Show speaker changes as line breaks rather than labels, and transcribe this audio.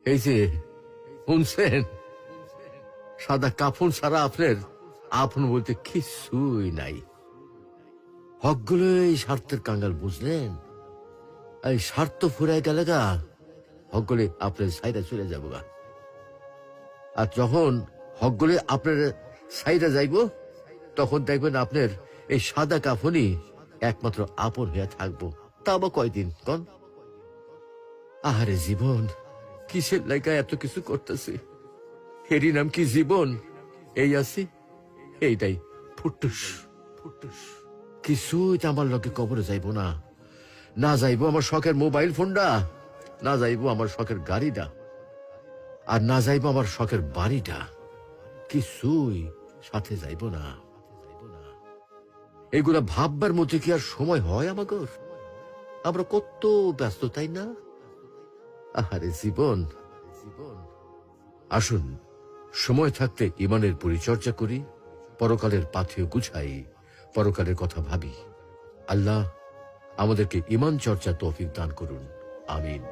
এই যে শুনছেন, সাদা কাফন ছাড়া আপনার আপন বলতে কিছুই নাই। হকগুলো এই স্বার্থের কাঙ্গাল, বুঝলেন? এই স্বার্থ ফুরাই গেলে গা হকগুলি আপনার সাইডে চলে যাবো গা। আর যখন হকগুলি আপনার সাইডে যাইব, তখন দেখবেন আপনার এই সাদা কাফনই একমাত্র আপন হয়ে থাকবো। তা বা কয়দিন কন? আহারে জীবন, কিসের লাইকা এত কিছু করতেছি? এরই নাম কি জীবন? এই আছি, এইটাই ফুটুস ফুটুস। কিছুই তো আমার লোকে কবরে যাইব না। না যাইব আমার শখের মোবাইল ফোনটা, না যাইব আমার শখের গাড়িটা, আর না যাইব আমার শখের বাড়িটা। কিছুই সাথে যাইব না। এগুলা ভাববার মধ্যে কি আর সময় হয় আমাগর? আমরা কত ব্যস্ত, তাই না? আহারে জীবন, আসুন সময় থাকতে ইমানের পরিচর্যা করি, পরকালের পাথেয় গুছাই, পরকালের কথা ভাবি। আল্লাহ আমাদেরকে ইমান চর্চা তৌফিক দান করুন, আমিন।